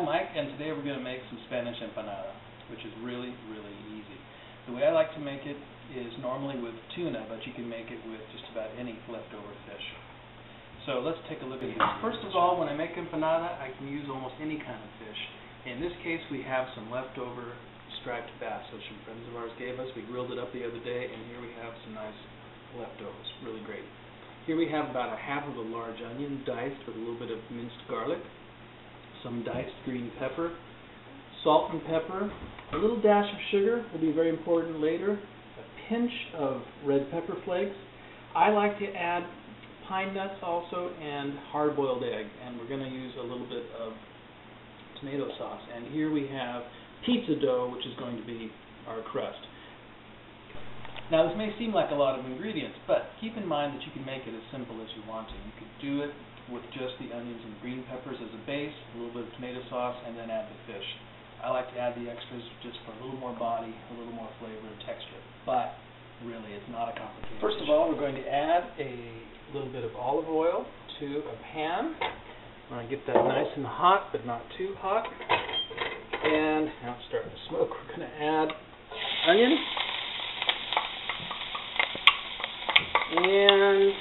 I'm Mike, and today we're going to make some Spanish empanada, which is really, really easy. The way I like to make it is normally with tuna, but you can make it with just about any leftover fish. So let's take a look at these. First of all, when I make empanada, I can use almost any kind of fish. In this case, we have some leftover striped bass, which some friends of ours gave us. We grilled it up the other day, and here we have some nice leftovers. Really great. Here we have about a half of a large onion diced with a little bit of minced garlic, some diced green pepper, salt and pepper, a little dash of sugar will be very important later, a pinch of red pepper flakes. I like to add pine nuts also and hard-boiled egg, and we're going to use a little bit of tomato sauce. And here we have pizza dough, which is going to be our crust. Now this may seem like a lot of ingredients, but keep in mind that you can make it as simple as you want to. You could do it with just the onions and green peppers as a base, a little bit of tomato sauce, and then add the fish. I like to add the extras just for a little more body, a little more flavor and texture, but really it's not a complicated dish. First of all, we're going to add a little bit of olive oil to a pan. I'm going to get that nice and hot, but not too hot. And now it's starting to smoke. We're going to add onion and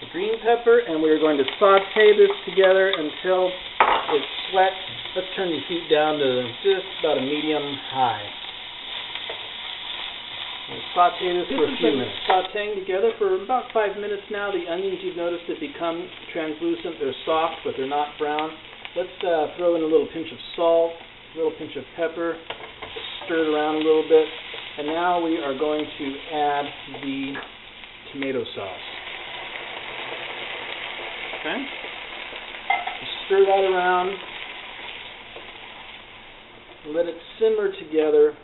the green pepper, and we're going to saute this together until it sweats. Let's turn the heat down to just about a medium high. We'll saute this for a few minutes. Sauteing together for about 5 minutes now. The onions, you've noticed, have become translucent. They're soft, but they're not brown. Let's throw in a little pinch of salt, a little pinch of pepper, stir it around a little bit, and now we are going to add the tomato sauce. Okay? Stir that around. Let it simmer together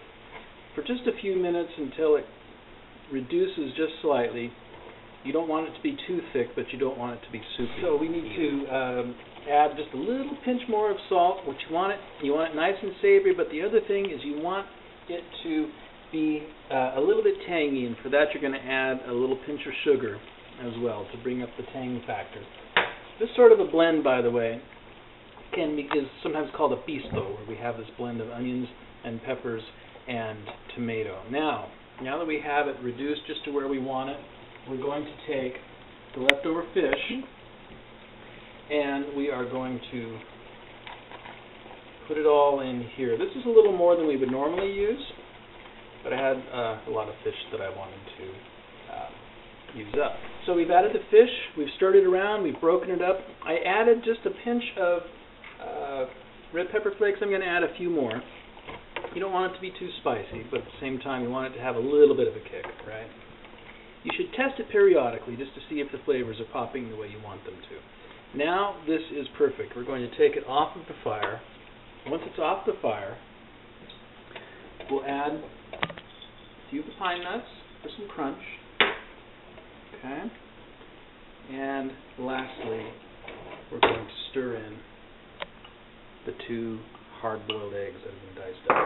for just a few minutes until it reduces just slightly. You don't want it to be too thick, but you don't want it to be soupy. So we need to add just a little pinch more of salt. You want it nice and savory, but the other thing is you want it to be a little bit tangy, and for that you're going to add a little pinch of sugar as well to bring up the tang factor. This sort of a blend, by the way, is sometimes called a pisto, where we have this blend of onions and peppers and tomato. Now that we have it reduced just to where we want it, we're going to take the leftover fish and we are going to put it all in here. This is a little more than we would normally use, but I had a lot of fish that I wanted to use up. So we've added the fish, we've stirred it around, we've broken it up. I added just a pinch of red pepper flakes. I'm going to add a few more. You don't want it to be too spicy, but at the same time you want it to have a little bit of a kick, right? You should test it periodically just to see if the flavors are popping the way you want them to. Now this is perfect. We're going to take it off of the fire. Once it's off the fire, we'll add a few of the pine nuts for some crunch. Okay. And lastly, we're going to stir in the 2 hard-boiled eggs that have been diced up.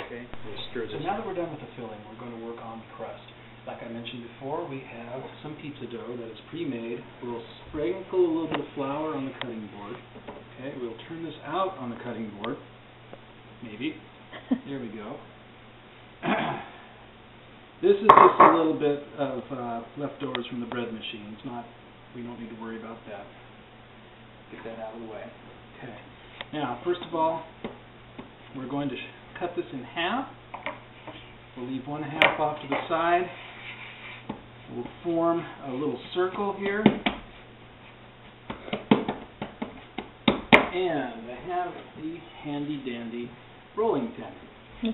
Okay. We'll stir this. So now that we're done with the filling, we're going to work on the crust. Like I mentioned before, we have some pizza dough that is pre-made. We'll sprinkle a little bit of flour on the cutting board. Okay. We'll turn this out on the cutting board. Maybe. There we go. This is just a little bit of leftovers from the bread machine. We don't need to worry about that. Get that out of the way. Okay. Now, first of all, we're going to cut this in half. We'll leave 1/2 off to the side. We'll form a little circle here. And I have the handy-dandy rolling pin.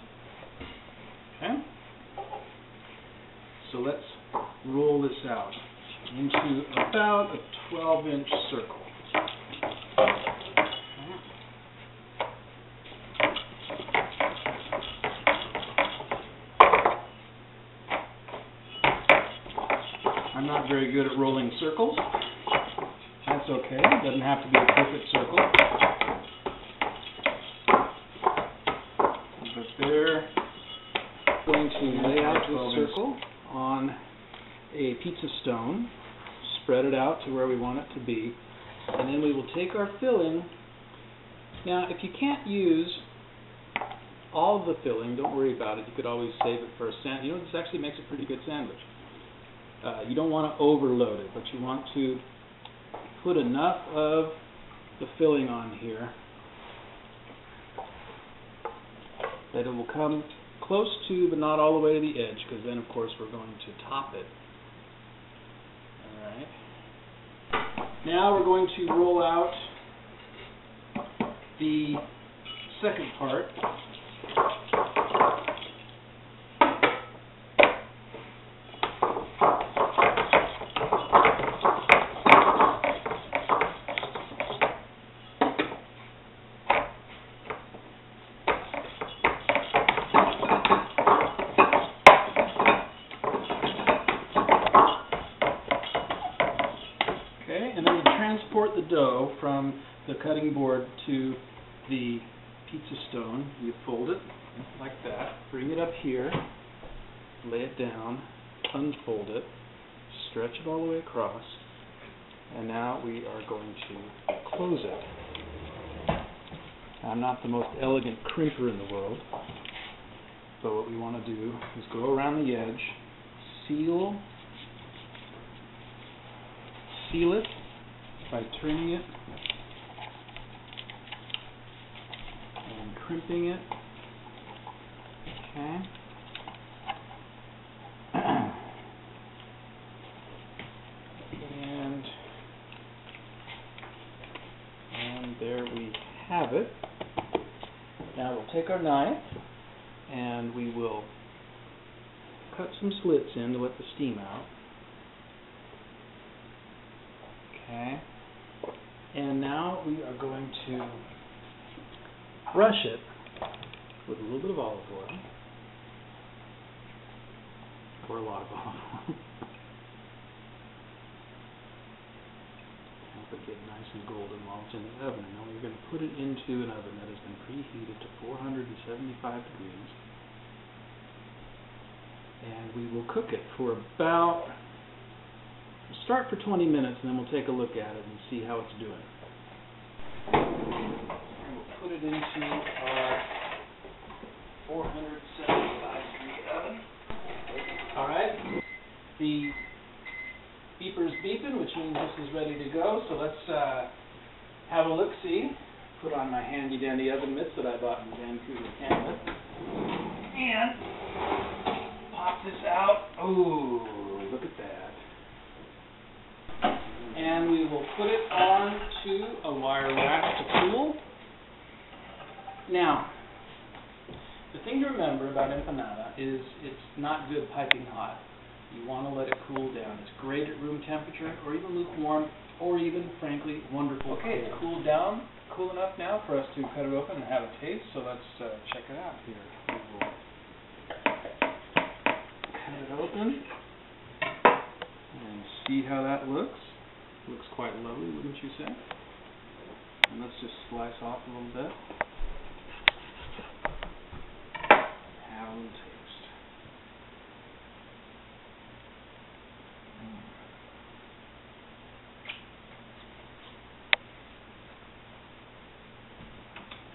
Okay? So let's roll this out into about a 12-inch circle. I'm not very good at rolling circles. That's okay. It doesn't have to be a perfect circle. But there, I'm going to lay out this circle on a pizza stone, spread it out to where we want it to be, and then we will take our filling Now, if you can't use all of the filling, don't worry about it. You could always save it for a sandwich. You know, this actually makes a pretty good sandwich. You don't want to overload it, but you want to put enough of the filling on here that it will come close to, but not all the way to the edge, because then, of course, we're going to top it. All right. Now we're going to roll out the second part. And then you transport the dough from the cutting board to the pizza stone. You fold it like that, bring it up here, lay it down, unfold it, stretch it all the way across, and now we are going to close it. I'm not the most elegant crimper in the world, but what we want to do is go around the edge, seal it by turning it and crimping it. Okay. And there we have it. Now we'll take our knife and we will cut some slits in to let the steam out. Okay. And now we are going to brush it with a little bit of olive oil, or a lot of olive oil. Help it get nice and golden while it's in the oven. Now we're going to put it into an oven that has been preheated to 475 degrees. And we will cook it for about, we'll start for 20 minutes and then we'll take a look at it and see how it's doing. And we'll put it into our 475 degree oven. Alright, the beeper's beeping, which means this is ready to go, so let's have a look-see. Put on my handy-dandy oven mitts that I bought in Vancouver, Canada. And pop this out. Oh, look at that. And we will put it onto a wire rack to cool. Now, the thing to remember about empanada is it's not good piping hot. You want to let it cool down. It's great at room temperature, or even lukewarm, or even, frankly, wonderful. Okay, it's cooled down, cool enough now for us to cut it open and have a taste, so let's check it out here. We will cut it open and see how that looks. Looks quite lovely, wouldn't you say? And let's just slice off a little bit. Have a little taste.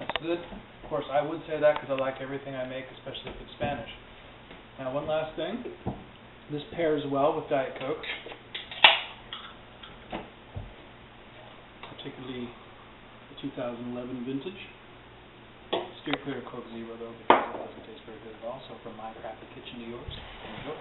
That's good. Of course, I would say that because I like everything I make, especially if it's Spanish. Now, one last thing. This pairs well with Diet Coke, particularly the 2011 vintage. Steer clear of Coke Zero, though, because it doesn't taste very good at all. So from my crappy kitchen to yours, enjoy.